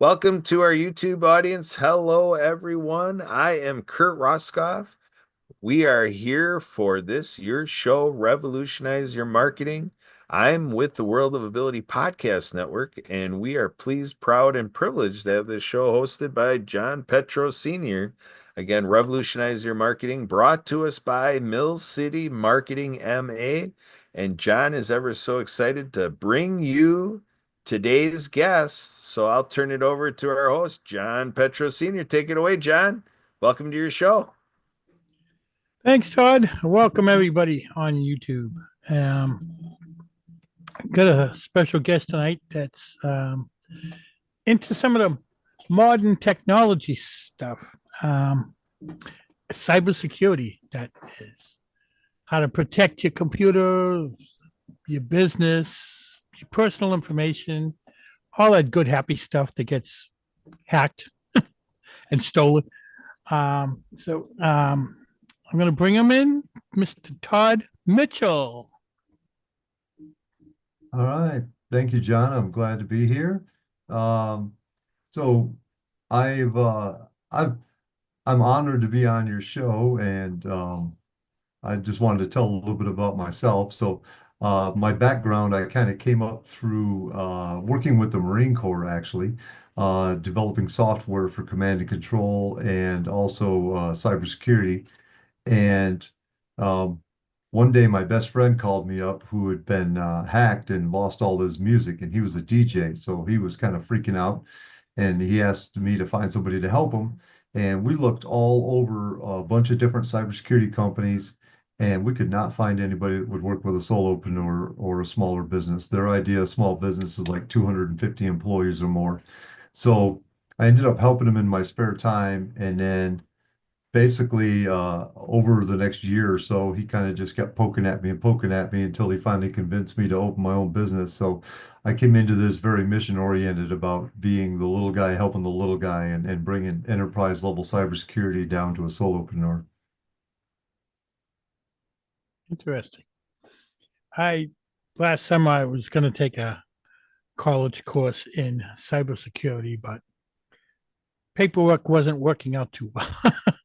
Welcome to our YouTube audience. Hello, everyone. I am Kurt Roskoff. We are here for this your show, Revolutionize Your Marketing. I'm with the World of Ability Podcast Network, and we are pleased, proud, and privileged to have this show hosted by John Petros Sr. Again, Revolutionize Your Marketing, brought to us by Mill City Marketing MA. And John is ever so excited to bring you today's guest. So I'll turn it over to our host, John Petros Sr. Take it away, John. Welcome to your show. Thanks, Todd. Welcome everybody on YouTube. Got a special guest tonight that's into some of the modern technology stuff, cybersecurity. That is how to protect your computer, your business, your personal information, all that good, happy stuff that gets hacked and stolen. I'm going to bring him in, Mr. Todd Mitchell. All right. Thank you, John. I'm glad to be here. Um, so I've I'm honored to be on your show, and I just wanted to tell a little bit about myself. So my background, I kind of came up through working with the Marine Corps, actually, developing software for command and control and also cybersecurity. And um, one day, my best friend called me up who had been hacked and lost all his music, and he was a DJ. So he was kind of freaking out, and he asked me to find somebody to help him. And we looked all over a bunch of different cybersecurity companies, and we could not find anybody that would work with a solopreneur or a smaller business. Their idea of small business is like 250 employees or more. So I ended up helping him in my spare time, and then basically over the next year or so, he kind of just kept poking at me and poking at me until he finally convinced me to open my own business. So I came into this very mission oriented about being the little guy helping the little guy and bringing enterprise level cybersecurity down to a solopreneur. Interesting. I Last summer I was going to take a college course in cybersecurity, but paperwork wasn't working out too well.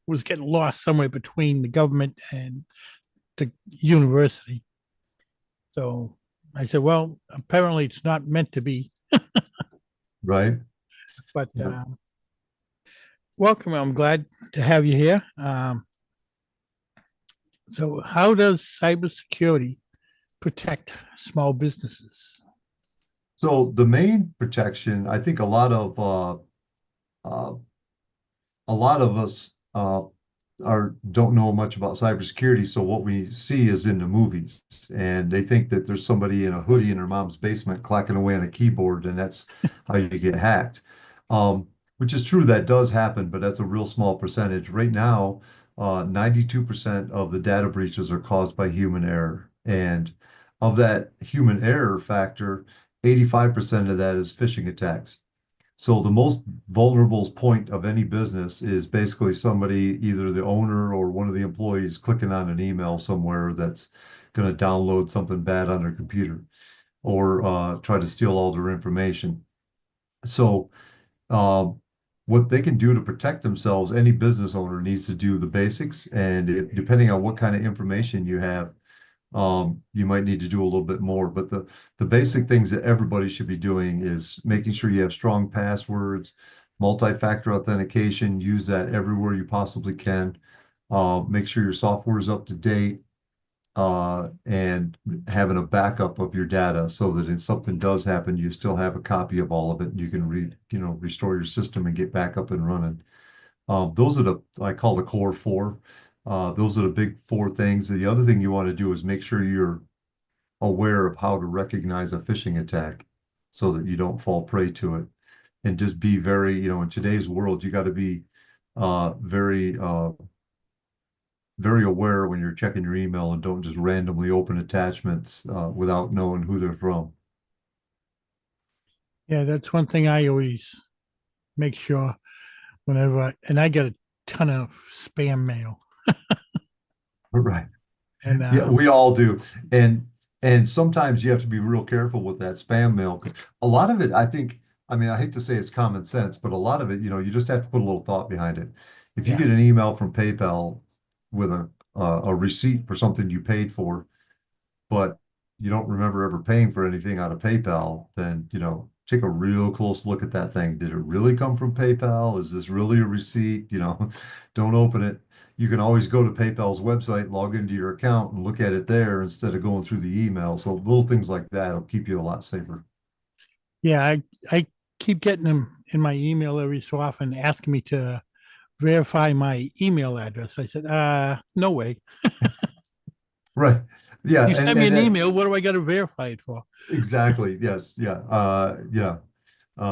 Was getting lost somewhere between the government and the university. So I said, well, apparently it's not meant to be. Right? But Yep. welcome. I'm glad to have you here. So, how does cybersecurity protect small businesses? So the main protection, I think uh, a lot of us are don't know much about cybersecurity, so what we see is in the movies, and they think that there's somebody in a hoodie in their mom's basement clacking away on a keyboard, and that's how you get hacked. Which is true, that does happen, but that's a real small percentage. Right now, 92% of the data breaches are caused by human error, and of that human error factor, 85% of that is phishing attacks. So the most vulnerable point of any business is basically somebody, either the owner or one of the employees, clicking on an email somewhere that's going to download something bad on their computer or try to steal all their information. So uh, what they can do to protect themselves, any business owner needs to do the basics. And depending on what kind of information you have, you might need to do a little bit more, but the basic things that everybody should be doing is making sure you have strong passwords, multi-factor authentication, use that everywhere you possibly can. Make sure your software is up to date, and having a backup of your data so that if something does happen, you still have a copy of all of it and you can restore your system and get back up and running. Those are I call the core four. Those are the big four things. The other thing you want to do is make sure you're aware of how to recognize a phishing attack so that you don't fall prey to it. And just be very, in today's world, you got to be very, very aware when you're checking your email and don't just randomly open attachments without knowing who they're from. Yeah, that's one thing I always make sure and I get a ton of spam mail. Right. And Yeah, we all do. And sometimes you have to be real careful with that spam mail. A lot of it, I think, I mean, I hate to say it's common sense, but a lot of it, you just have to put a little thought behind it. If you Yeah. get an email from PayPal with a receipt for something you paid for, but you don't remember ever paying for anything out of PayPal, then, take a real close look at that thing. Did it really come from PayPal? Is this really a receipt? Don't open it. You can always go to PayPal's website, log into your account and look at it there instead of going through the email. So little things like that will keep you a lot safer. Yeah. I keep getting them in my email every so often asking me to verify my email address. I said, no way. Right. Yeah. You And, send me and an that email. What do I got to verify it for? exactly. Yes. Yeah. Yeah.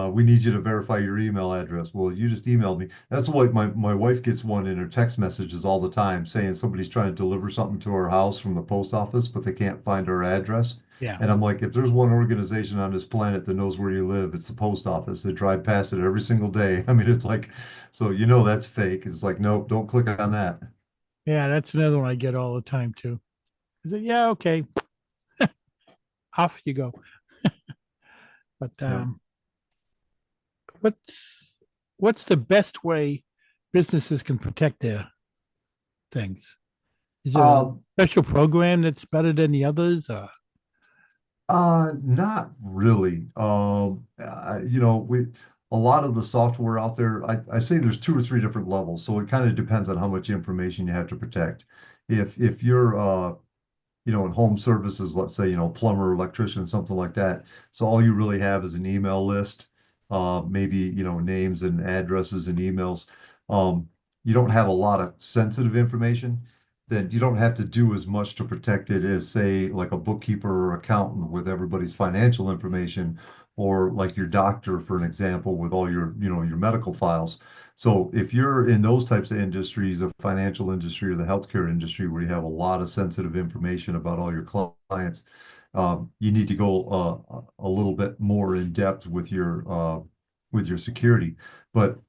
We need you to verify your email address. Well, you just emailed me. That's what my wife gets one in her text messages all the time saying somebody's trying to deliver something to her house from the post office, but they can't find our address. Yeah. And I'm like, if there's one organization on this planet that knows where you live, it's the post office. They drive past it every single day. I mean, it's like, so that's fake. It's like, nope, don't click on that. Yeah. That's another one I get all the time too. I said, yeah, okay. Off you go. But Yeah. what's what's the best way businesses can protect their things? Is there a Um, special program that's better than the others? Not really. We a lot of the software out there, I say there's two or three different levels, so it kind of depends on how much information you have to protect. If you're in home services, let's say, plumber, electrician, something like that. So all you really have is an email list, maybe, names and addresses and emails. Um, you don't have a lot of sensitive information, then you don't have to do as much to protect it as, say, like a bookkeeper or accountant with everybody's financial information, or like your doctor, for an example, with all your medical files. So if you're in those types of industries, the financial industry or the healthcare industry, where you have a lot of sensitive information about all your clients, you need to go a little bit more in depth with your security. But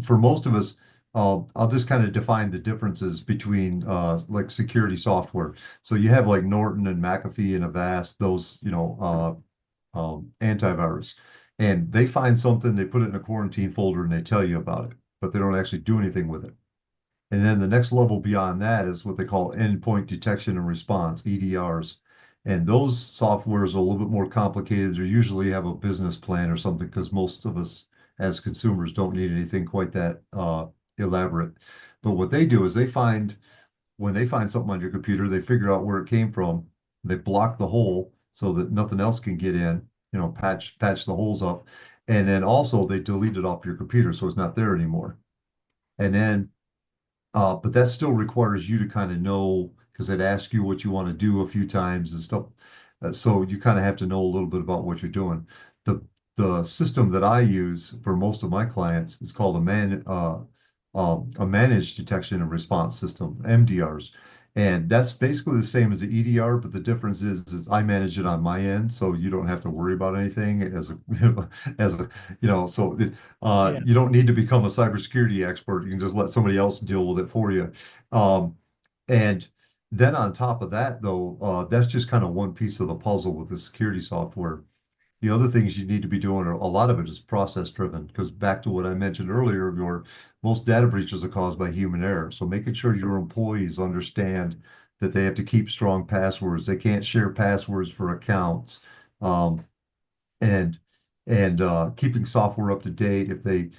for most of us, I'll just kind of define the differences between like security software. So you have like Norton and McAfee and Avast, those antivirus. And they find something, they put it in a quarantine folder and they tell you about it, but they don't actually do anything with it. And then the next level beyond that is what they call endpoint detection and response, EDRs. And those softwares are a little bit more complicated. They usually have a business plan or something because most of us as consumers don't need anything quite that elaborate. But what they do is when they find something on your computer, they figure out where it came from. They block the hole so that nothing else can get in, patch the holes up. And then also they delete it off your computer so it's not there anymore. And then but that still requires you to kind of know because they'd ask you what you want to do a few times and stuff. So you kind of have to know a little bit about what you're doing. The the system that I use for most of my clients is called a managed detection and response system, MDRs. And that's basically the same as the EDR, but the difference is I manage it on my end, so you don't have to worry about anything as a as a so Yeah. you don't need to become a cybersecurity expert. You can just let somebody else deal with it for you. Um, and then on top of that, though, that's just kind of one piece of the puzzle with the security software. The other things you need to be doing, a lot of it is process driven, because back to what I mentioned earlier, most data breaches are caused by human error. So making sure your employees understand that they have to keep strong passwords. They can't share passwords for accounts. Um, and keeping software up to date. If they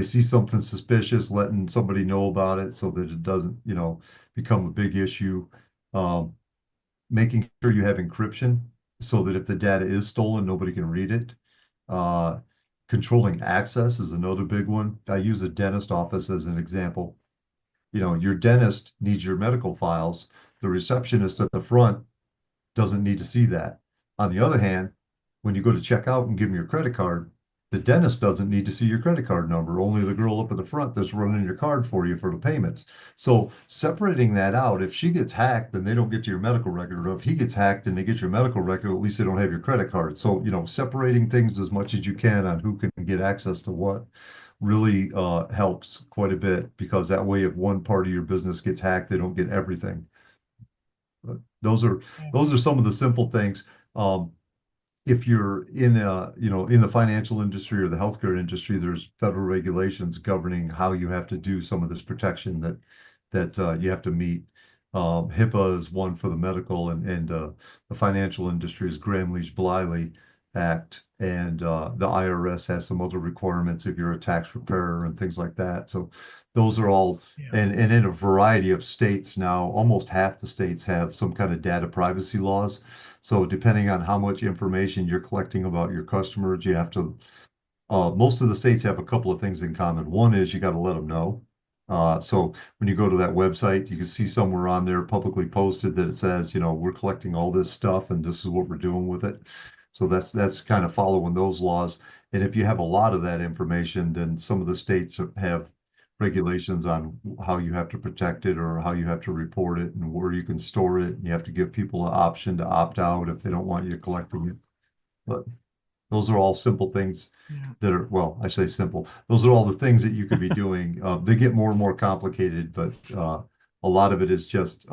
see something suspicious, letting somebody know about it so that it doesn't, become a big issue. Um, Making sure you have encryption so that if the data is stolen, nobody can read it. Uh, Controlling access is another big one. I use a dentist office as an example. Your dentist needs your medical files. The receptionist at the front doesn't need to see that. On the other hand, when you go to check out and give them your credit card, the dentist doesn't need to see your credit card number, only the girl up at the front that's running your card for you for the payments. So separating that out, if she gets hacked, then they don't get to your medical record, or if he gets hacked and they get your medical record, at least they don't have your credit card. So, separating things as much as you can on who can get access to what really helps quite a bit because that way, if one part of your business gets hacked, they don't get everything. But those are Yeah. some of the simple things. Um, if you're in in the financial industry or the healthcare industry, there's federal regulations governing how you have to do some of this protection that you have to meet. HIPAA is one for the medical, and the financial industry is Gramm-Leach-Bliley Act, and the IRS has some other requirements if you're a tax preparer and things like that. So those are all, Yeah. and in a variety of states now, almost half the states have some kind of data privacy laws. So depending on how much information you're collecting about your customers, you have to, most of the states have a couple of things in common. One is you got to let them know. So when you go to that website, you can see somewhere on there publicly posted that it says, we're collecting all this stuff and this is what we're doing with it. So that's kind of following those laws. And if you have a lot of that information, then some of the states have regulations on how you have to protect it or how you have to report it and where you can store it. And you have to give people an option to opt out if they don't want you collecting it. But those are all simple things Yeah. that are, well, I say simple. Those are all the things that you could be doing. They get more and more complicated, but a lot of it is just,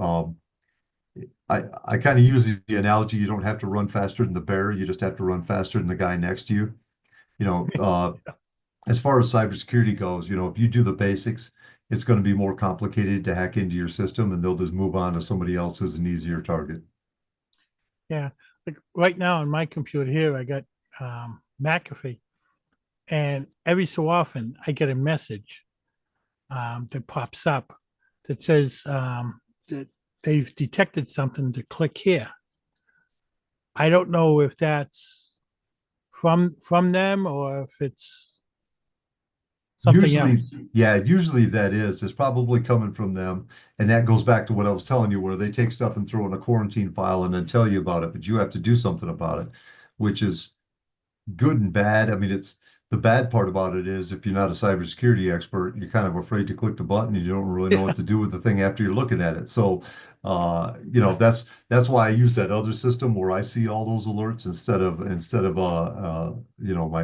I kind of use the analogy, you don't have to run faster than the bear, you just have to run faster than the guy next to you. You know, as far as cybersecurity goes, if you do the basics, it's going to be more complicated to hack into your system, and they'll just move on to somebody else who's an easier target. Yeah. Like right now on my computer here, I got McAfee, and every so often I get a message that pops up that says that they've detected something to click here. I don't know if that's from them or if it's something Usually, else. yeah, usually that is. It's probably coming from them. And that goes back to what I was telling you, where they take stuff and throw in a quarantine file and then tell you about it, but you have to do something about it, which is good and bad. I mean, it's the bad part about it is if you're not a cybersecurity expert, you're kind of afraid to click the button and you don't really know Yeah. what to do with the thing after you're looking at it. So, Yeah. that's why I use that other system where I see all those alerts instead of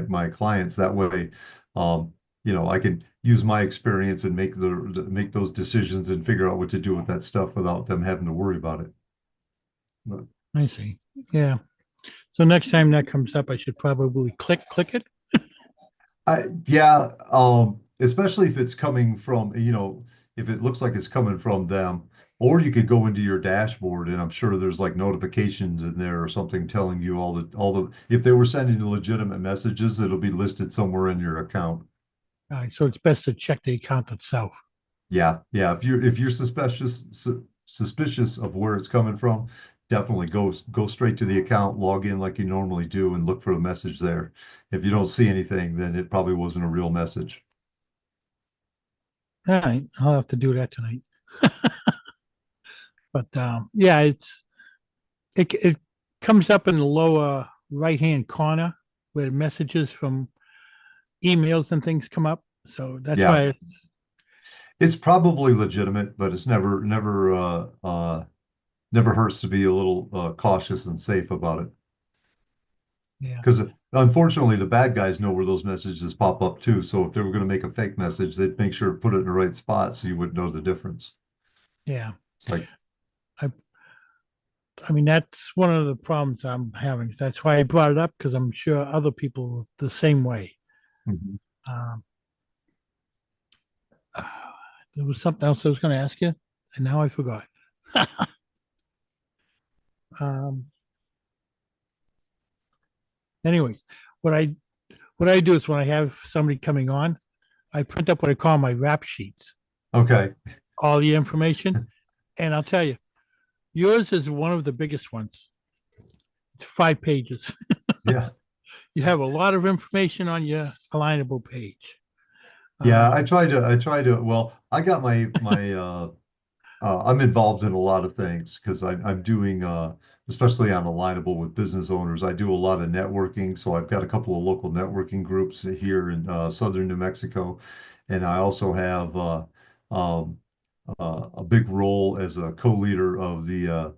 my clients. That way, I can use my experience and make those decisions and figure out what to do with that stuff without them having to worry about it. But I see. Yeah. So next time that comes up, I should probably click it. Yeah, especially if it's coming from, if it looks like it's coming from them, or you could go into your dashboard and I'm sure there's like notifications in there or something telling you if they were sending legitimate messages, it'll be listed somewhere in your account. All right, so it's best to check the account itself. Yeah, yeah. If you're suspicious of where it's coming from, definitely go straight to the account, log in like you normally do, and look for a message there. If you don't see anything, then it probably wasn't a real message. All right, I'll have to do that tonight. But yeah, it comes up in the lower right hand corner where messages from emails and things come up. So that's Yeah. why It's probably legitimate, but it's never hurts to be a little cautious and safe about it. yeah, Because unfortunately, the bad guys know where those messages pop up too. So if they were going to make a fake message, they'd make sure to put it in the right spot so you would know the difference. yeah. It's like, I I mean that's one of the problems I'm having. That's why I brought it up because I'm sure other people the same way. mhm. Um, there was something else I was going to ask you, and now I forgot. um, anyways, what I what I do is when I have somebody coming on, I print up what I call my rap sheets, Okay, all the information, and I'll tell you, yours is one of the biggest ones. It's 5 pages. yeah, You have a lot of information on your alignable page. yeah. Um, Well, I got I'm involved in a lot of things because I'm doing, especially on Alignable with business owners, I do a lot of networking. So I've got a couple of local networking groups here in southern New Mexico. And I also have um, a big role as a co-leader of the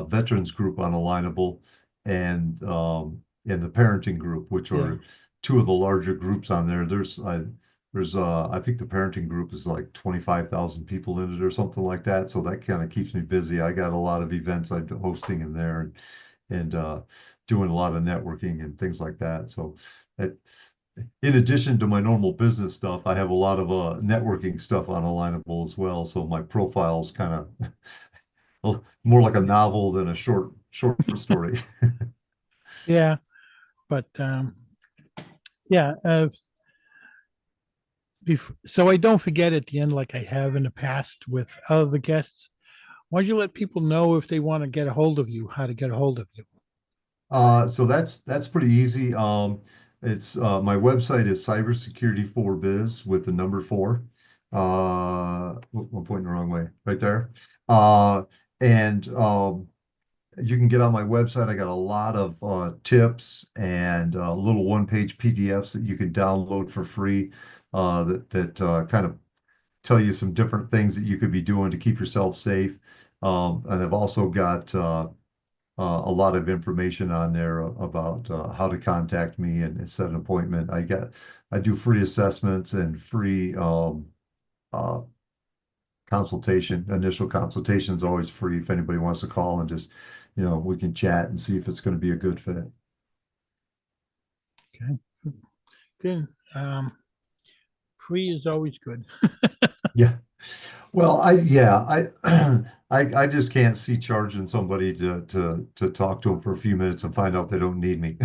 veterans group on Alignable and the parenting group, which yeah, are two of the larger groups on there. I think the parenting group is like 25,000 people in it or something like that. So that kind of keeps me busy. I got a lot of events I'm hosting in there and doing a lot of networking and things like that. So that, in addition to my normal business stuff, I have a lot of networking stuff on Alignable as well. So my profile's kind of more like a novel than a short story. Yeah, but yeah. So I don't forget at the end like I have in the past with other guests. Why don't you let people know if they want to get a hold of you, how to get a hold of you? So that's pretty easy. It's my website is cybersecurity for biz with the number four. I'm pointing the wrong way, right there. And you can get on my website. I got a lot of tips and little one-page PDFs that you can download for free. That kind of tell you some different things that you could be doing to keep yourself safe. And I've also got a lot of information on there about how to contact me and set an appointment. I do free assessments and free uh, consultation. Initial consultation is always free if anybody wants to call and just, we can chat and see if it's going to be a good fit. Okay, good. Free is always good. Yeah. Well, I just can't see charging somebody to talk to them for a few minutes and find out they don't need me,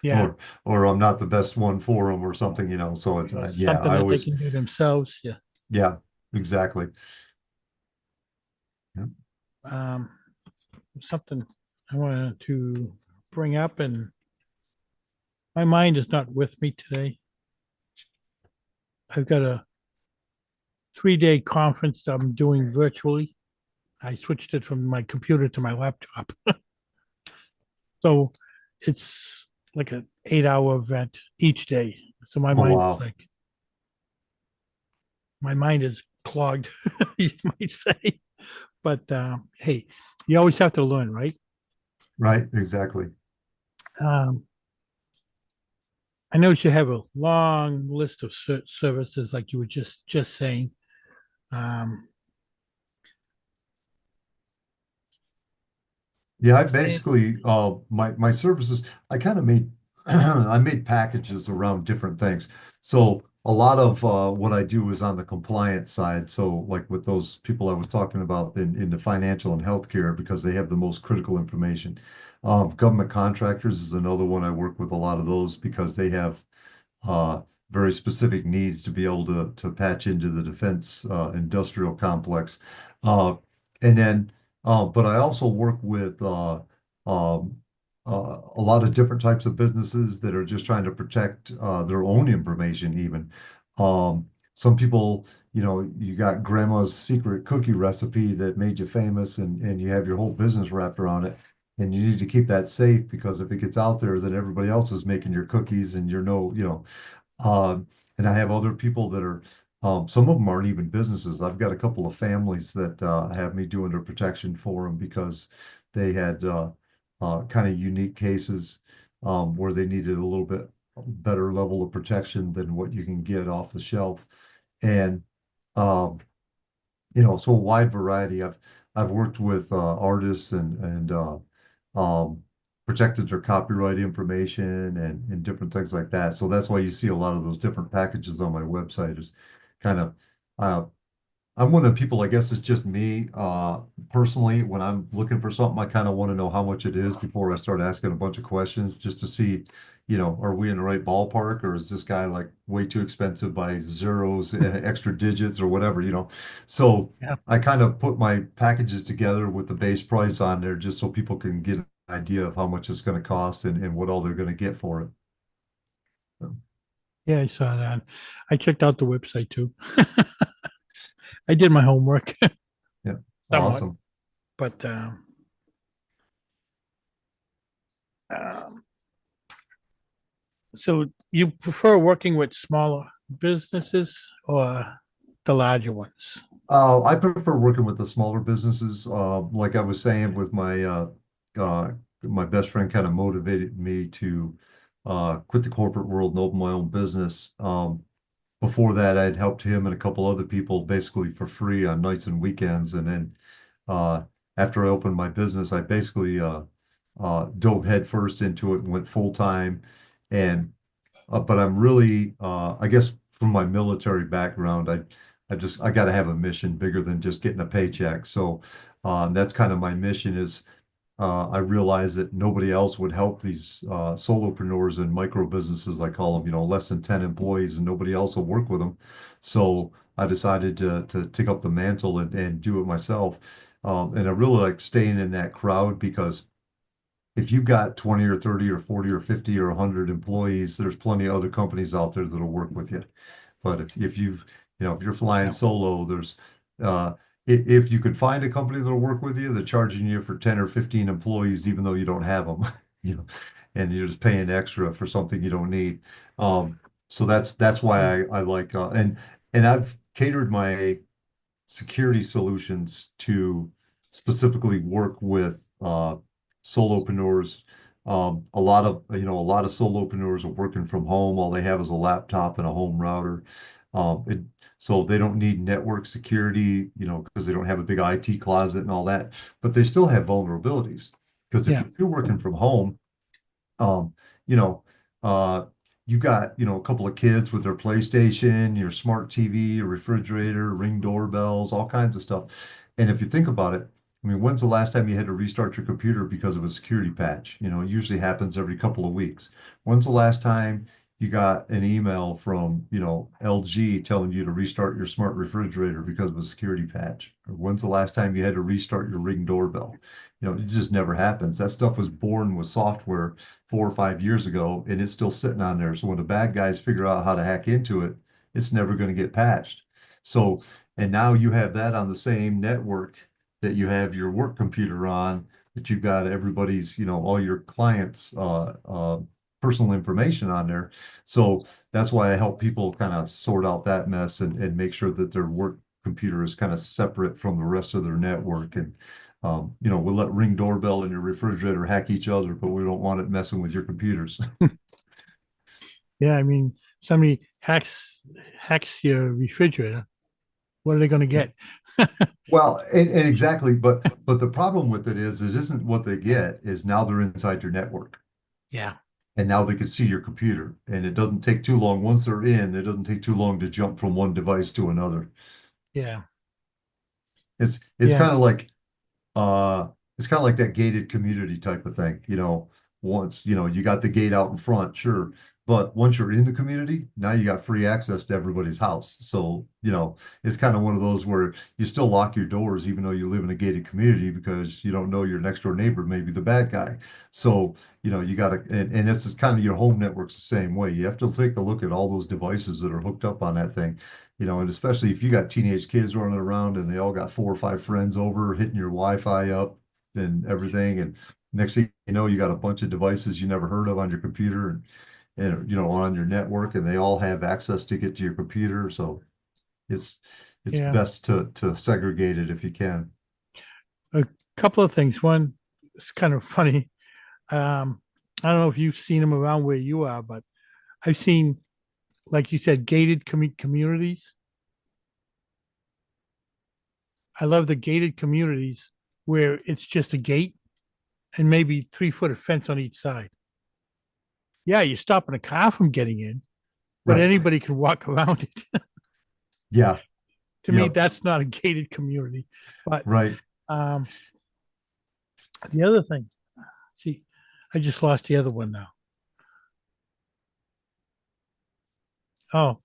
Yeah, or I'm not the best one for them or something, So it's or yeah, something I that they always can do themselves. Yeah. yeah, exactly. Yeah. Um, Something I wanted to bring up, and my mind is not with me today. I've got a 3-day conference I'm doing virtually. I switched it from my computer to my laptop. So it's like an 8-hour event each day. So Oh wow. my mind is clogged, you might say. But hey, you always have to learn, right? Right, exactly. Um, I know you have a long list of services, like you were just saying. Um, Yeah, I and basically my services I kind of made I made packages around different things. So a lot of what I do is on the compliance side. So like with those people I was talking about in the financial and healthcare because they have the most critical information. Government contractors is another one. I work with a lot of those because they have uh, very specific needs to be able to patch into the defense industrial complex. Uh, and then, but I also work with a lot of different types of businesses that are just trying to protect their own information, even. Some people, you got grandma's secret cookie recipe that made you famous and you have your whole business wrapped around it. And you need to keep that safe because if it gets out there, then everybody else is making your cookies and you're no, and I have other people that are, some of them aren't even businesses. I've got a couple of families that have me doing their protection for them because they had kind of unique cases where they needed a little bit better level of protection than what you can get off the shelf. And um, so a wide variety. I've worked with artists and um, protected their copyright information and different things like that. So that's why you see a lot of those different packages on my website is kind of uh, I'm one of the people, I guess it's just me, personally, when I'm looking for something, I kind of want to know how much it is before I start asking a bunch of questions just to see, are we in the right ballpark or is this guy like way too expensive by zeros and extra digits or whatever. So yeah, I kind of put my packages together with the base price on there just so people can get an idea of how much it's going to cost and what all they're going to get for it. So, yeah, I saw that. I checked out the website too. I did my homework yeah, somewhat, awesome. but um, so you prefer working with smaller businesses or the larger ones? I prefer working with the smaller businesses. Like I was saying, with uh, my best friend kind of motivated me to quit the corporate world and open my own business. Before that, I'd helped him and a couple other people basically for free on nights and weekends. And then uh, after I opened my business, I basically dove headfirst into it and went full time. And but I'm really, I guess from my military background, I got to have a mission bigger than just getting a paycheck. So that's kind of my mission is I realize that nobody else would help these solopreneurs and micro businesses, I call them, less than 10 employees, and nobody else will work with them. So I decided to take up the mantle and do it myself. And I really like staying in that crowd because if you've got 20 or 30 or 40 or 50 or 100 employees, there's plenty of other companies out there that'll work with you. But if you've, if you're flying Yeah. solo, there's, if you could find a company that'll work with you, they're charging you for 10 or 15 employees, even though you don't have them, you know, and you're just paying extra for something you don't need. So that's why I like, and I've catered my security solutions to specifically work with solopreneurs. A lot of solopreneurs are working from home. All they have is a laptop and a home router. So they don't need network security, because they don't have a big IT closet and all that, but they still have vulnerabilities. Because if Yeah. you're working from home, um, you know, uh, you got, a couple of kids with their PlayStation, your smart TV, your refrigerator, Ring doorbells, all kinds of stuff. And if you think about it, I mean, when's the last time you had to restart your computer because of a security patch? It usually happens every couple of weeks. When's the last time you got an email from, LG telling you to restart your smart refrigerator because of a security patch? Or when's the last time you had to restart your Ring doorbell? It just never happens. That stuff was born with software 4 or 5 years ago, and it's still sitting on there. So when the bad guys figure out how to hack into it, it's never going to get patched. So, and now you have that on the same network that you have your work computer on, that you've got everybody's, all your clients' personal information on there. So that's why I help people kind of sort out that mess and make sure that their work computer is kind of separate from the rest of their network. And we'll let Ring doorbell and your refrigerator hack each other, but we don't want it messing with your computers. Yeah. I mean, somebody hacks your refrigerator. What are they going to get? Well, and exactly, but the problem with it is it isn't what they get, is now they're inside your network. Yeah. And now they can see your computer. And it doesn't take too long. Once they're in, it doesn't take too long to jump from one device to another. Yeah. It's Yeah. kind of like Uh, it's kind of like that gated community type of thing. Once, you got the gate out in front, sure. But once you're in the community, now you got free access to everybody's house. So, it's kind of one of those where you still lock your doors, even though you live in a gated community, because you don't know your next door neighbor may be the bad guy. So, you got to, and it's just kind of your home network's the same way. You have to take a look at all those devices that are hooked up on that thing. And especially if you got teenage kids running around and they all got 4 or 5 friends over hitting your Wi-Fi up and everything. And next thing you know, you got a bunch of devices you never heard of on your computer and on your network, and they all have access to get to your computer. So it's it's Yeah. best to segregate it if you can. A couple of things. One, it's kind of funny. I don't know if you've seen them around where you are, but I've seen, like you said, gated communities. I love the gated communities where it's just a gate and maybe 3 foot of fence on each side. Yeah, you're stopping a car from getting in, but Right. anybody can walk around it. Yeah. To me, Yep. that's not a gated community. But Right. um, the other thing, see, I just lost the other one now. Oh,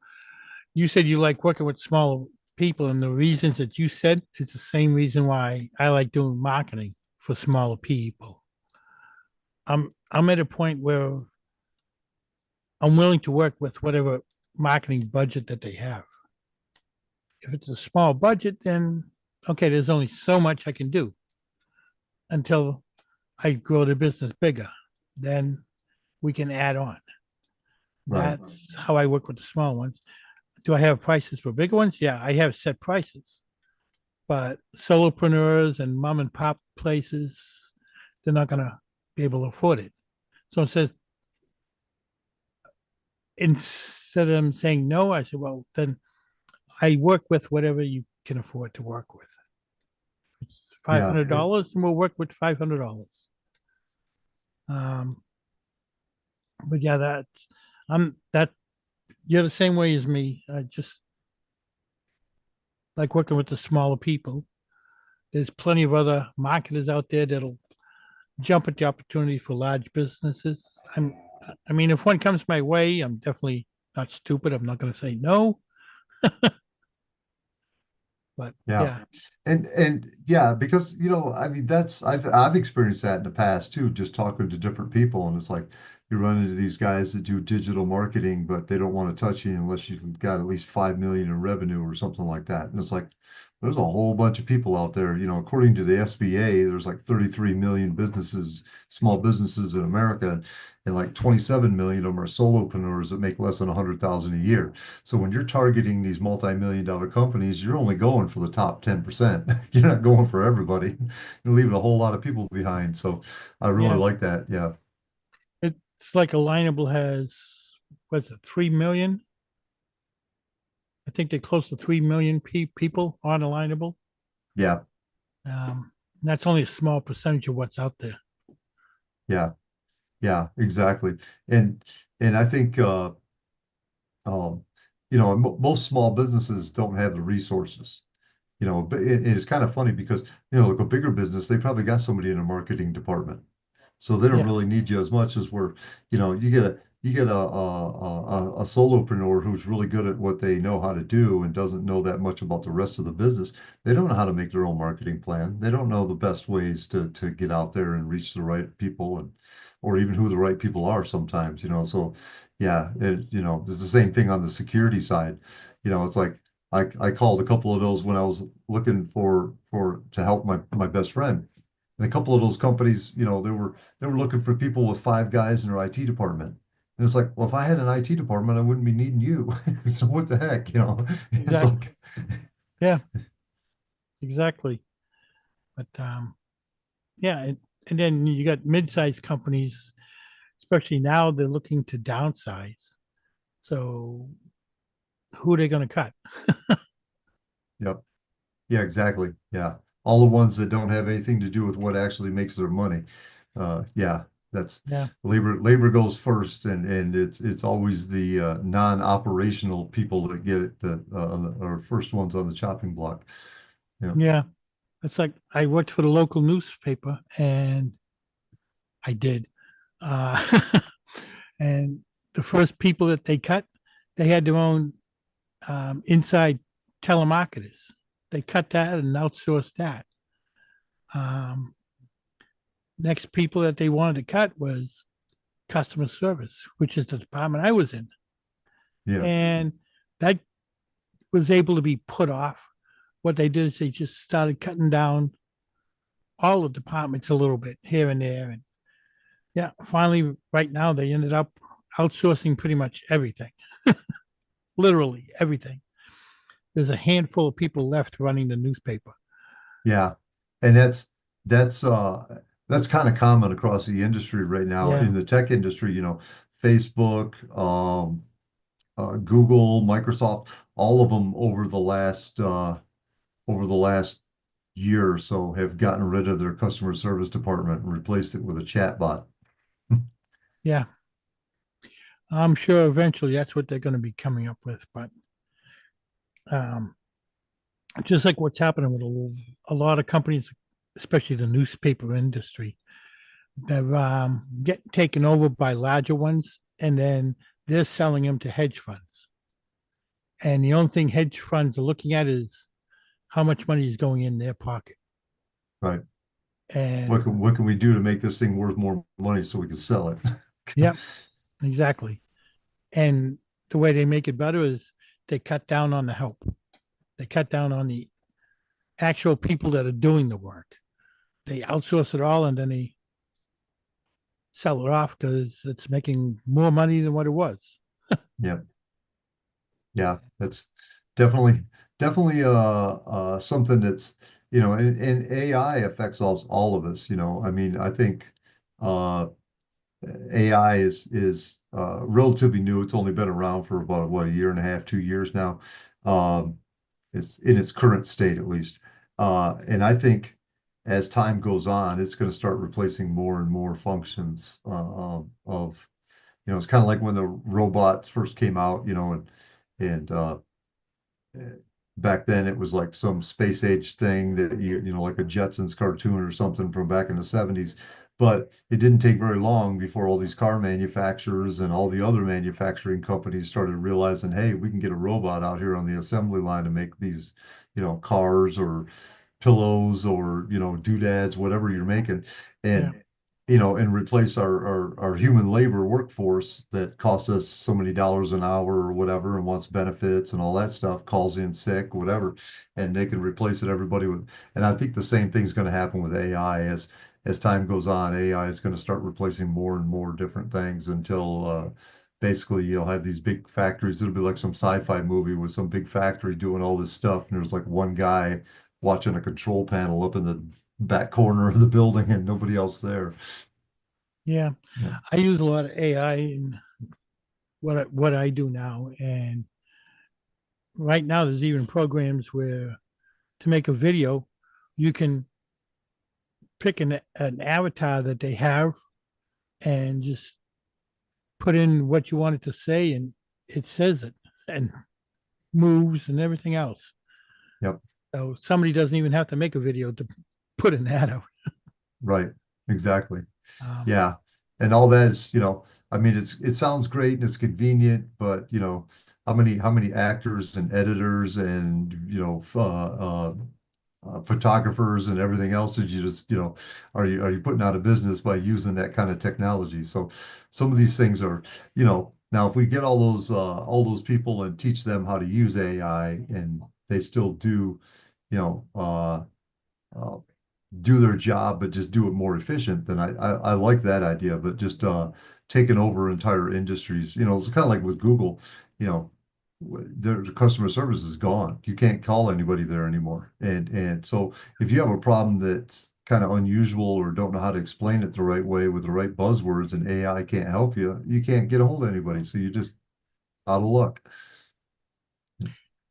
you said you like working with small people, and the reasons that you said is the same reason why I like doing marketing for smaller people. I'm at a point where I'm willing to work with whatever marketing budget that they have. If it's a small budget, then okay, there's only so much I can do until I grow the business bigger. Then we can add on. Right. That's how I work with the small ones. Do I have prices for bigger ones? Yeah, I have set prices. But solopreneurs and mom and pop places, they're not going to be able to afford it. So it says, instead of them saying no, I said, well, then I work with whatever you can afford to work with. It's five Yeah. hundred dollars, and we'll work with $500. Um, but yeah, that you're the same way as me. I just like working with the smaller people. There's plenty of other marketers out there that'll jump at the opportunity for large businesses. I'm, I mean, if one comes my way, I'm definitely not stupid. I'm not going to say no. But Yeah. yeah, And yeah, because I mean that's I've experienced that in the past too, just talking to different people, and it's like you run into these guys that do digital marketing, but they don't want to touch you unless you've got at least 5 million in revenue or something like that. And it's like there's a whole bunch of people out there, according to the SBA, there's like 33 million businesses, small businesses in America, and like 27 million of them are solopreneurs that make less than 100,000 a year. So when you're targeting these multi-million dollar companies, you're only going for the top 10%. You're not going for everybody. You're leaving a whole lot of people behind. So I really yeah. like that. Yeah. It's like Alignable has what's it, 3 million? I think they're close to 3 million people on Alignable. Yeah. And that's only a small percentage of what's out there. Yeah. Yeah, exactly. And I think um, most small businesses don't have the resources. But it's kind of funny because, like a bigger business, they probably got somebody in a marketing department. So they don't Yeah, really need you as much as where, you get a solopreneur who's really good at what they know how to do and doesn't know that much about the rest of the business. They don't know how to make their own marketing plan. They don't know the best ways to get out there and reach the right people and or even who the right people are sometimes. So yeah, it's the same thing on the security side. It's like I called a couple of those when I was looking for to help my best friend. And a couple of those companies, they were looking for people with 5 guys in their IT department. And it's like, well, if I had an IT department, I wouldn't be needing you. So what the heck? It's exactly. like, Yeah, exactly. But yeah, and then you got mid-sized companies, especially now they're looking to downsize. So who are they going to cut? yep. Yeah, exactly. Yeah. All the ones that don't have anything to do with what actually makes their money. Yeah, that's Yeah, labor goes first and it's always the non-operational people that get it that are first ones on the chopping block. Yeah. yeah. It's like I worked for the local newspaper, and I did. Uh, and the first people that they cut, they had their own inside telemarketers. They cut that and outsourced that. Um, Next people that they wanted to cut was customer service, which is the department I was in. Yeah. And that was able to be put off. What they did is they just started cutting down all the departments a little bit here and there. And yeah, finally, right now, they ended up outsourcing pretty much everything, literally everything. There's a handful of people left running the newspaper. Yeah. And that's that's kind of common across the industry right now Yeah, in the tech industry, Facebook, Google, Microsoft, all of them over the last year or so have gotten rid of their customer service department and replaced it with a chat bot. yeah. I'm sure eventually that's what they're going to be coming up with. But um, just like what's happening with a lot of companies, especially the newspaper industry, they're getting taken over by larger ones, and then they're selling them to hedge funds. And the only thing hedge funds are looking at is how much money is going in their pocket. Right. What And can what can we do to make this thing worth more money so we can sell it? yep, exactly. And the way they make it better is they cut down on the help. They cut down on the actual people that are doing the work. They outsource it all and then they sell it off because it's making more money than what it was. Yeah. Yeah, that's definitely something that's and AI affects all of us. I mean, I think uh AI is relatively new. It's only been around for about what, a year and a half, 2 years now. Um, it's in its current state at least. And I think as time goes on, it's going to start replacing more and more functions of, it's kind of like when the robots first came out, and back then it was like some space age thing that like a Jetsons cartoon or something from back in the 70s. But it didn't take very long before all these car manufacturers and all the other manufacturing companies started realizing, hey, we can get a robot out here on the assembly line to make these, cars or pillows or, doodads, whatever you're making. Yeah. And and replace our human labor workforce that costs us so many dollars an hour or whatever and wants benefits and all that stuff, calls in sick, whatever, and they can replace it everybody with. And I think the same thing's going to happen with AI as time goes on. AI is going to start replacing more and more different things until basically you'll have these big factories. It'll be like some sci-fi movie with some big factory doing all this stuff, and there's like one guy watching a control panel up in the back corner of the building and nobody else there. Yeah. Yeah. I use a lot of AI in what I do now. And right now there's even programs where to make a video, you can pick an avatar that they have and just put in what you want it to say and it says it and moves and everything else. Yep. So somebody doesn't even have to make a video to put an ad out. Right. Exactly. Um, Yeah. And all that is, I mean, it sounds great and it's convenient, but how many actors and editors and photographers and everything else did you just, are you putting out of business by using that kind of technology? So some of these things are, now if we get all those people and teach them how to use AI and they still do, you know, uh, do their job, but just do it more efficient, then I like that idea. But just taking over entire industries, it's kind of like with Google, you know, their customer service is gone. You can't call anybody there anymore. And so if you have a problem that's kind of unusual or don't know how to explain it the right way with the right buzzwords and AI can't help you, you can't get a hold of anybody. So you're just out of luck.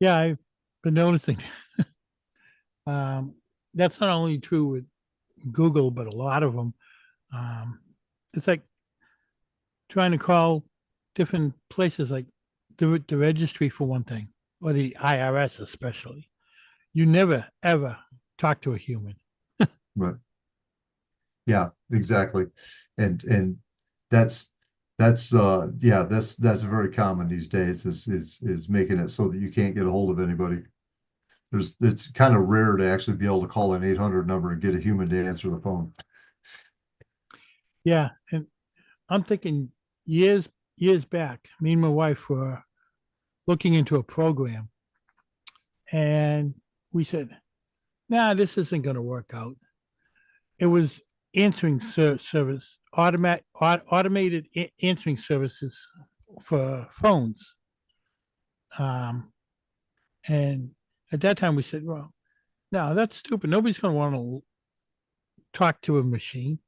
yeah, I've been noticing um, that's not only true with Google, but a lot of them. Um, it's like trying to call different places, like the registry for one thing, or the IRS especially. You never ever talk to a human. But yeah, exactly. And that's that's very common these days is making it so that you can't get a hold of anybody. It's kind of rare to actually be able to call an 800 number and get a human to answer the phone. Yeah, and I'm thinking years back, me and my wife were looking into a program, and we said, "Nah, this isn't going to work out." It was answering service, automated answering services for phones. Um, and at that time, we said, "Well, no, that's stupid. Nobody's going to want to talk to a machine."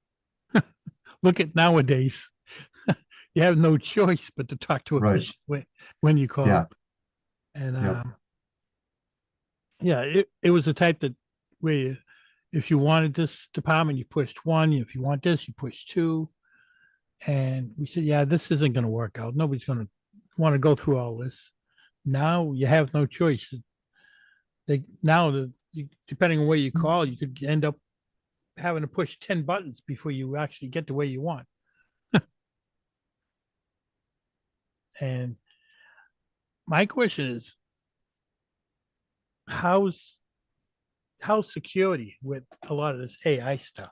Look at nowadays. You have no choice but to talk to a Right. machine when you call. Yeah. And Yep. yeah, it was the type that where if you wanted this department, you pushed one. If you want this, you push two. And we said, yeah, this isn't going to work out. Nobody's going to want to go through all this. Now you have no choice. Depending on where you call, you could end up having to push 10 buttons before you actually get to where you want. And my question is, how's security with a lot of this AI stuff?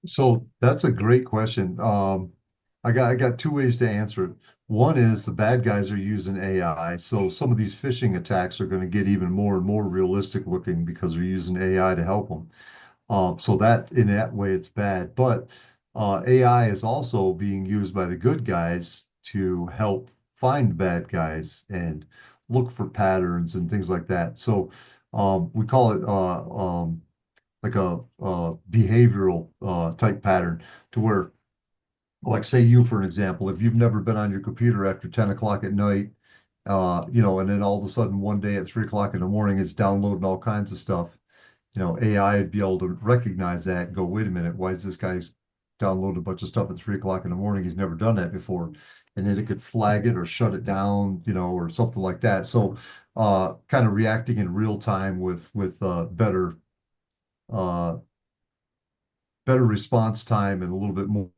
So that's a great question. I got two ways to answer it. One is the bad guys are using AI, so some of these phishing attacks are going to get even more and more realistic looking because they're using AI to help them. So that in that way it's bad, but AI is also being used by the good guys to help find bad guys and look for patterns and things like that. So we call it like a behavioral type pattern to where, like say you for an example, if you've never been on your computer after 10 o'clock at night, and then all of a sudden one day at 3 o'clock in the morning it's downloading all kinds of stuff. AI would be able to recognize that and go, wait a minute, why is this guy's downloaded a bunch of stuff at 3 o'clock in the morning? He's never done that before. And then it could flag it or shut it down, or something like that. So kind of reacting in real time with uh better response time and a little bit more,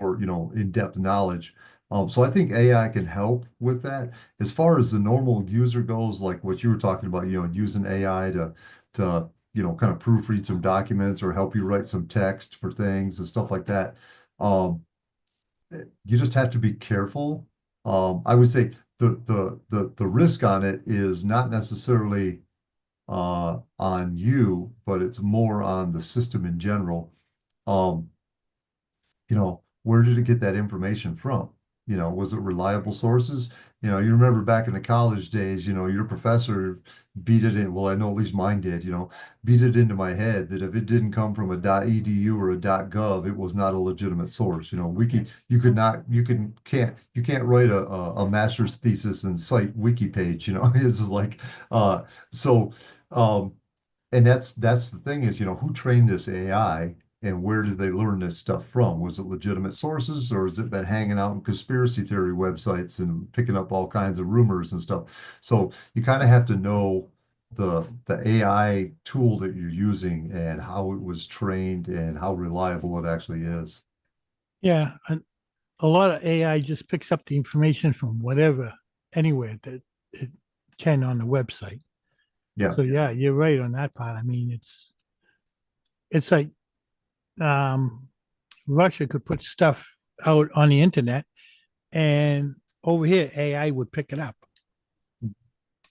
in-depth knowledge. So I think AI can help with that. As far as the normal user goes, like what you were talking about, using AI to kind of proofread some documents or help you write some text for things and stuff like that. Um, you just have to be careful. I would say the risk on it is not necessarily on you, but it's more on the system in general. Um, where did it get that information from? Was it reliable sources? You remember back in the college days, your professor beat it in, well, I know at least mine did, beat it into my head that if it didn't come from a .edu or a .gov, it was not a legitimate source. You could not, you can't write a master's thesis and cite wiki page, it's just like, so, um, and that's the thing is, who trained this AI and where did they learn this stuff from? Was it legitimate sources or has it been hanging out in conspiracy theory websites and picking up all kinds of rumors and stuff? So you kind of have to know the AI tool that you're using and how it was trained and how reliable it actually is. Yeah, and a lot of AI just picks up the information from whatever, anywhere that it can on the website. Yeah. So yeah, you're right on that part. I mean, it's like um, Russia could put stuff out on the internet, and over here AI would pick it up.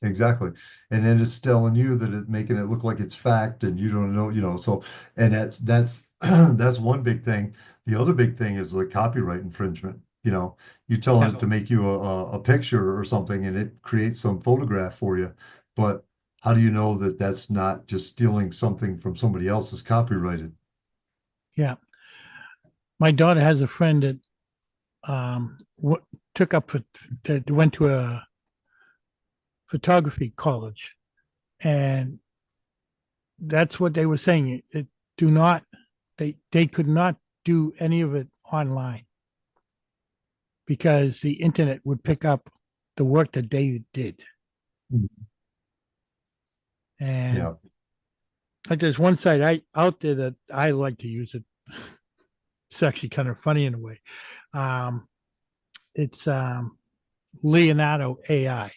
Exactly. And then it's telling you that it's making it look like it's fact and you don't know, so and that's that's one big thing. The other big thing is like copyright infringement. You telling Yeah, it to make you a picture or something and it creates some photograph for you. But how do you know that that's not just stealing something from somebody else's copyrighted? yeah. My daughter has a friend that took up for that went to a photography college, and that's what they were saying. It do not they could not do any of it online because the internet would pick up the work that they did. Mhm. And Yeah. like there's one site I out there that I like to use it. It's actually kind of funny in a way. Um, it's Leonardo AI.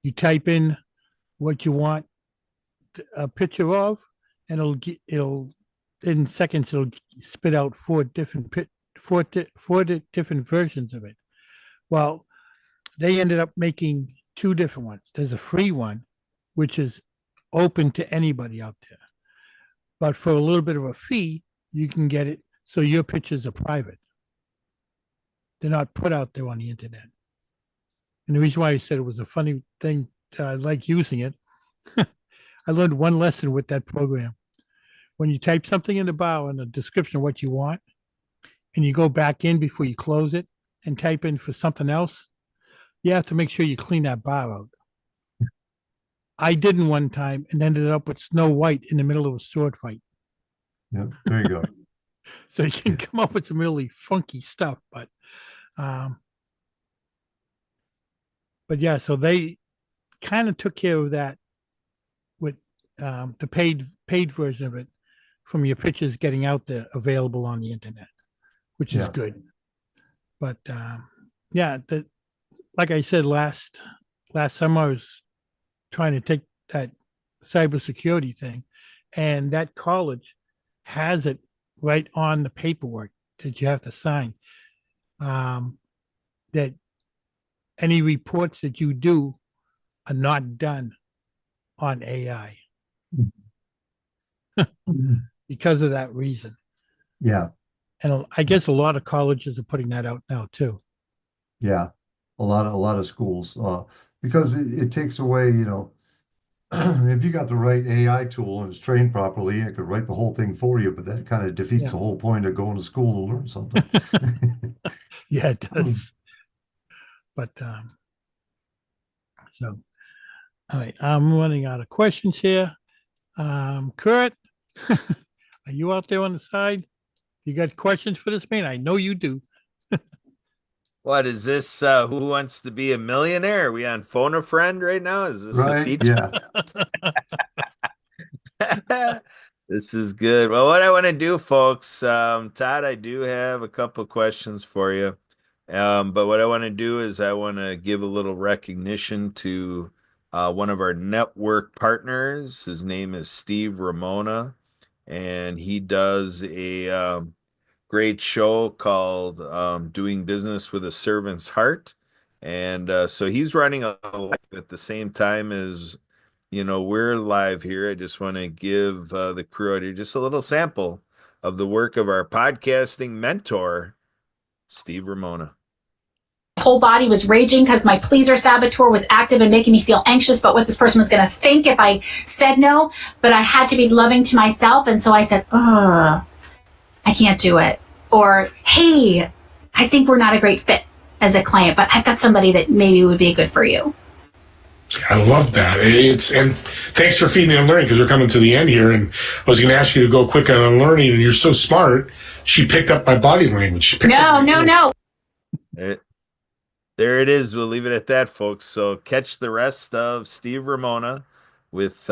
You type in what you want a picture of, and it'll in seconds it'll spit out four different versions of it. Well, they ended up making two different ones. There's a free one, which is open to anybody out there, but for a little bit of a fee, you can get it so your pictures are private. They're not put out there on the internet. And the reason why I said it was a funny thing, I like using it. I learned one lesson with that program. When you type something in the bar in the description of what you want, and you go back in before you close it and type in for something else, you have to make sure you clean that bar out. I didn't one time and ended up with Snow White in the middle of a sword fight. Yeah. There you go. So you can come up with some really funky stuff, um, but yeah, so they kind of took care of that with the paid version of it from your pictures getting out there available on the internet, which is Yeah. good. But yeah, like I said last summer, I was trying to take that cybersecurity thing, and that college has it right on the paperwork that you have to sign. Um, that any reports that you do are not done on AI Mhm. because of that reason. Yeah. And I guess a lot of colleges are putting that out now too. Yeah. A lot of schools, because it takes away, if you got the right AI tool and it's trained properly, it could write the whole thing for you, but that kind of defeats Yeah. the whole point of going to school to learn something. Yeah, it does. But so, all right, I'm running out of questions here. Kurt, Are you out there on the side? You got questions for this man? I know you do. What is this? Who wants to be a millionaire? Are we on Phone a Friend right now? Is this a Right? feature? Yeah. This is good. Well, what I want to do, folks, Todd, I do have a couple questions for you. But what I want to do is I want to give a little recognition to one of our network partners. His name is Steve Ramona, and he does a great show called Doing Business with a Servant's Heart. And so he's running a live at the same time as, we're live here. I just want to give the crew out here just a little sample of the work of our podcasting mentor, Steve Ramona. Whole body was raging because my pleaser saboteur was active and making me feel anxious about what this person was going to think if I said no. But I had to be loving to myself. And so I said, I can't do it. Or, hey, I think we're not a great fit as a client, but I've got somebody that maybe would be good for you. I love that. And thanks for feeding and learning, because we're coming to the end here. And I was going to ask you to go quick on unlearning, and you're so smart. She picked up my body language. No. There it is. We'll leave it at that, folks. So catch the rest of Steve Ramona with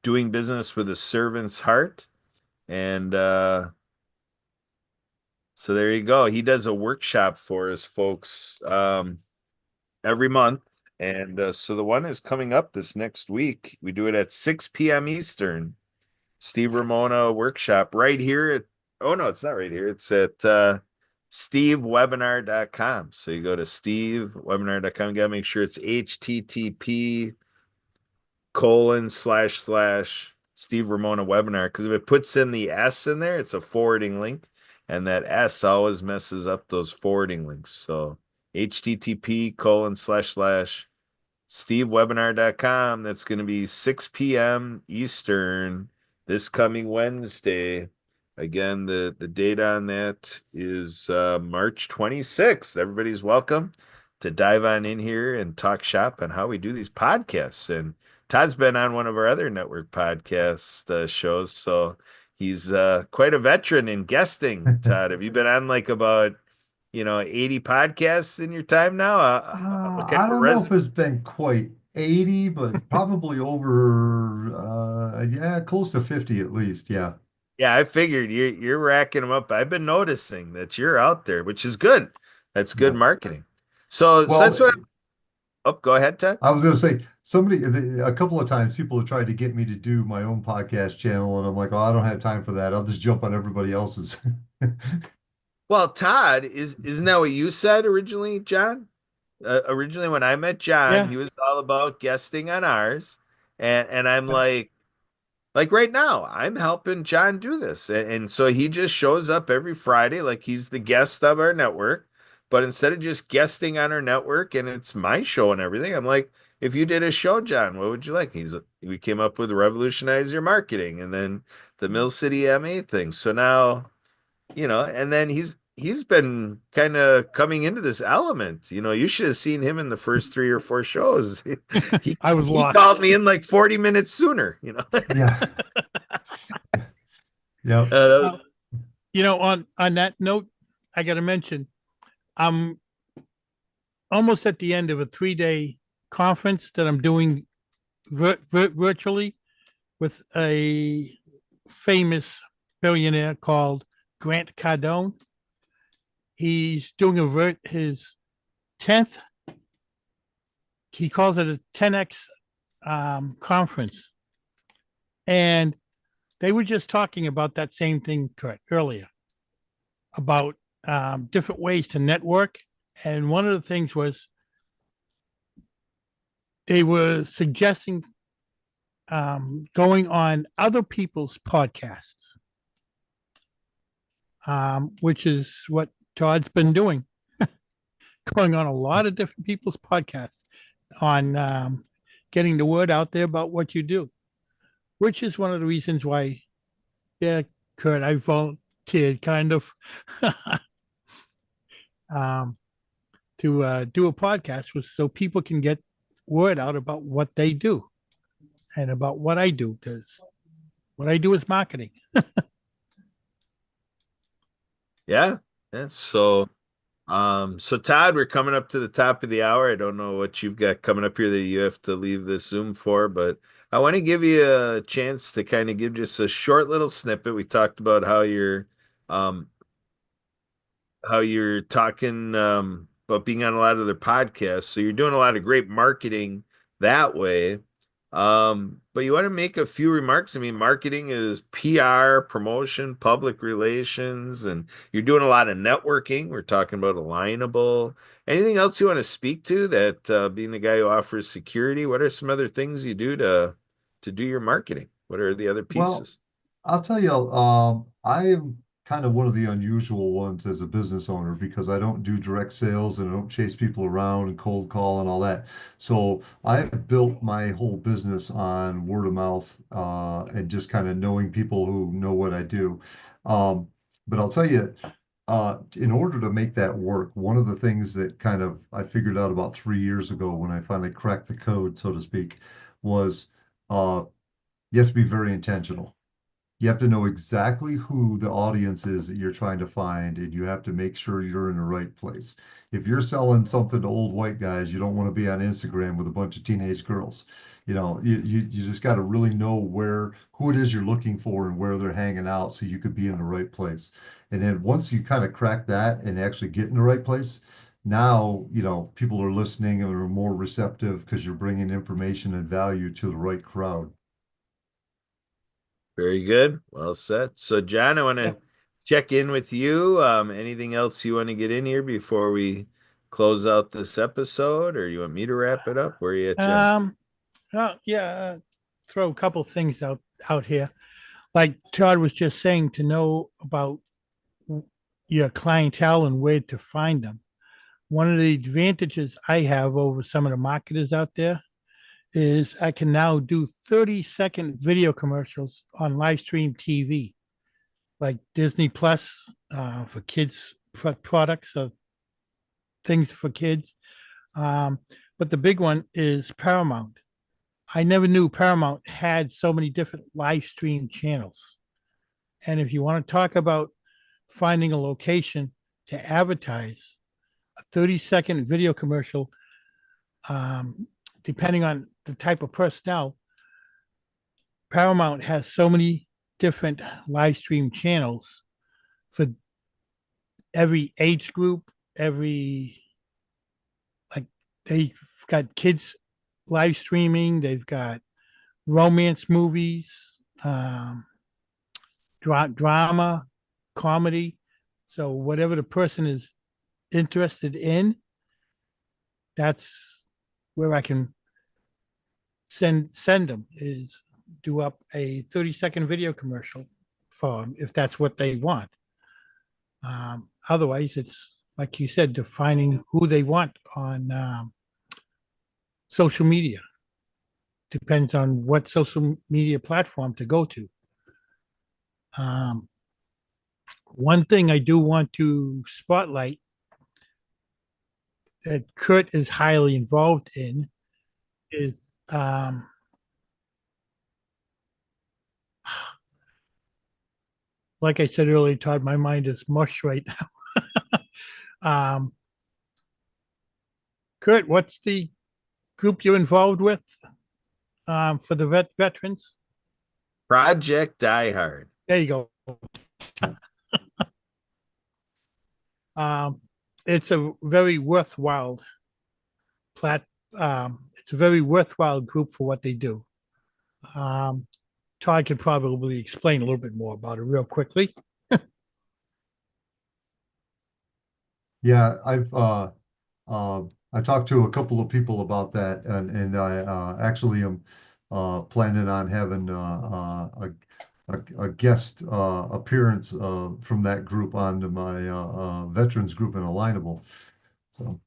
Doing Business with a Servant's Heart. And so there you go. He does a workshop for us, folks, every month. And so the one is coming up this next week. We do it at 6 p.m. Eastern. Steve Ramona workshop right here at, oh no, it's not right here. It's at stevewebinar.com. So you go to stevewebinar.com. You got to make sure it's http:// Steve Ramona webinar. Because if it puts in the S in there, it's a forwarding link. And that S always messes up those forwarding links. So http:// stevewebinar.com. That's going to be 6 p.m. Eastern this coming Wednesday. Again, the date on that is March 26th. Everybody's welcome to dive on in here and talk shop on how we do these podcasts. And Todd's been on one of our other network podcast shows, so he's quite a veteran in guesting. Todd, have you been on like about 80 podcasts in your time now? What kind I of a don't know if it's been quite 80, but probably over, yeah, close to 50 at least. Yeah. Yeah, I figured you're racking them up. I've been noticing that you're out there, which is good. That's good Yeah. marketing. So Well, that's what go ahead, Ted. I was going to say, a couple of times people have tried to get me to do my own podcast channel, and I'm like, oh, I don't have time for that. I'll just jump on everybody else's. Well, Todd, isn't that what you said originally, John? Originally, when I met John, Yeah. he was all about guesting on ours, and I'm like right now, I'm helping John do this. And so he just shows up every Friday like he's the guest of our network. But instead of just guesting on our network and it's my show and everything, I'm like, if you did a show, John, what would you like? We came up with Revolutionize Your Marketing and then the Mill City MA thing. So now, and then he's been kind of coming into this element. You should have seen him in the first 3 or 4 shows. He I was he lost. called me in like 40 minutes sooner. Yeah. Yeah. That was- On that note, I got to mention, I'm almost at the end of a 3-day conference that I'm doing virtually with a famous billionaire called Grant Cardone. He's doing his 10th. He calls it a 10X conference. And they were just talking about that same thing, Kurt, earlier, about different ways to network. And one of the things was they were suggesting going on other people's podcasts, which is what Todd's been doing, going on a lot of different people's podcasts on getting the word out there about what you do, which is one of the reasons why, yeah, Kurt, I volunteered kind of to do a podcast so people can get word out about what they do and about what I do, because What I do is marketing. Yeah. Yeah. So Todd, we're coming up to the top of the hour. I don't know what you've got coming up here that you have to leave this Zoom for, but I want to give you a chance to kind of give just a short little snippet. We talked about um, how you're talking about being on a lot of their podcasts. So you're doing a lot of great marketing that way. But you want to make a few remarks. I mean, marketing is PR, promotion, public relations, and you're doing a lot of networking. We're talking about alignable. Anything else you want to speak to that being the guy who offers security, what are some other things you do to do your marketing? What are the other Well, pieces? I'll tell you, I am kind of one of the unusual ones as a business owner because I don't do direct sales and I don't chase people around and cold call and all that. So I have built my whole business on word of mouth, and just kind of knowing people who know what I do. Um, but I'll tell you, in order to make that work, one of the things that kind of I figured out about 3 years ago when I finally cracked the code, so to speak, was uh, you have to be very intentional. You have to know exactly who the audience is that you're trying to find, and you have to make sure you're in the right place. If you're selling something to old white guys, you don't want to be on Instagram with a bunch of teenage girls. You just got to really know who it is you're looking for and where they're hanging out so you could be in the right place. And then once you kind of crack that and actually get in the right place, now, people are listening and are more receptive because you're bringing information and value to the right crowd. Very good. Well said. So, John, I want Yeah. to check in with you. Anything else you want to get in here before we close out this episode, or you want me to wrap it up? Where are you at, John? Well, yeah, throw a couple things out here. Like Todd was just saying, to know about your clientele and where to find them. One of the advantages I have over some of the marketers out there is I can now do 30-second video commercials on live stream TV, like Disney Plus, for kids products or things for kids. Um, but the big one is Paramount. I never knew Paramount had so many different live stream channels. And if you want to talk about finding a location to advertise, a 30-second video commercial, um, depending on the type of personnel, Paramount has so many different live stream channels for every age group, like they've got kids live streaming, they've got romance movies, um, drama, comedy. So whatever the person is interested in, that's where I can send them, is do up a 30-second video commercial for them if that's what they want. Otherwise, it's like you said, defining who they want on social media. Depends on what social media platform to go to. One thing I do want to spotlight that Kurt is highly involved in is like I said earlier, Todd, my mind is mush right now. Kurt, what's the group you're involved with for the veterans? Project Die Hard. There you go. It's a very worthwhile it's a very worthwhile group for what they do. Todd could probably explain a little bit more about it real quickly. Yeah, I talked to a couple of people about that, and I actually am planning on having a guest appearance from that group onto my veterans group in Alignable. So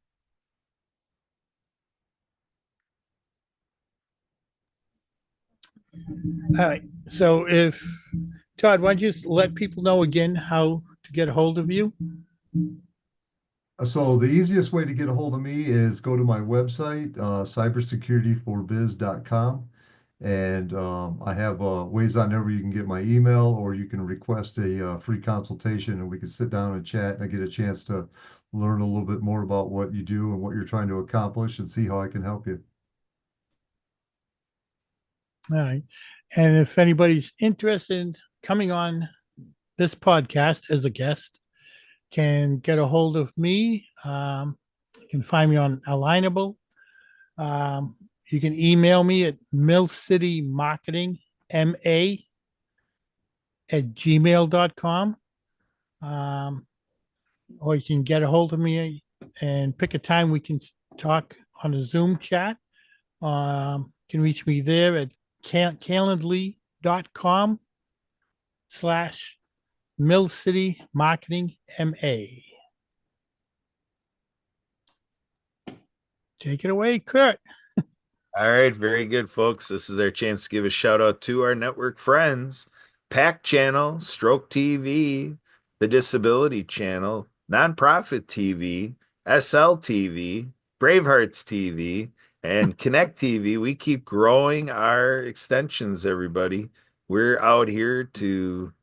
All right. So if Todd, why don't you let people know again how to get a hold of you? So the easiest way to get a hold of me is go to my website, cybersecurityforbiz.com, And I have ways on there where you can get my email, or you can request a free consultation, and we can sit down and chat, and I get a chance to learn a little bit more about what you do and what you're trying to accomplish, and see how I can help you. All right. And if anybody's interested in coming on this podcast as a guest, can get a hold of me. You can find me on Alignable. You can email me at millcitymarketingma@gmail.com. Or you can get a hold of me and pick a time we can talk on a Zoom chat. You can reach me there at calendly.com/millcitymarketingma. Take it away, Kurt. All right, very good, folks. This is our chance to give a shout out to our network friends, PAC Channel, Stroke TV, the Disability Channel, Nonprofit TV, SL TV, Bravehearts TV, and Connect TV. We keep growing our extensions, everybody. We're out here to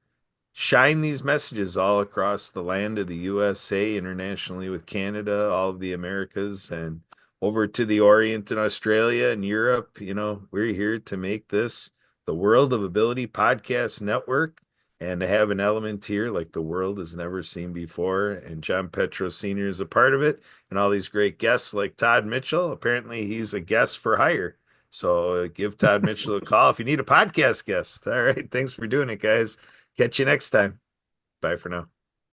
shine these messages all across the land of the USA, internationally with Canada, all of the Americas, and over to the Orient and Australia and Europe. We're here to make this the World of Ability Podcast Network, and to have an element here like the world has never seen before. And John Petros Sr. is a part of it, and all these great guests like Todd Mitchell. Apparently, he's a guest for hire. So give Todd Mitchell a call if you need a podcast guest. All right. Thanks for doing it, guys. Catch you next time. Bye for now.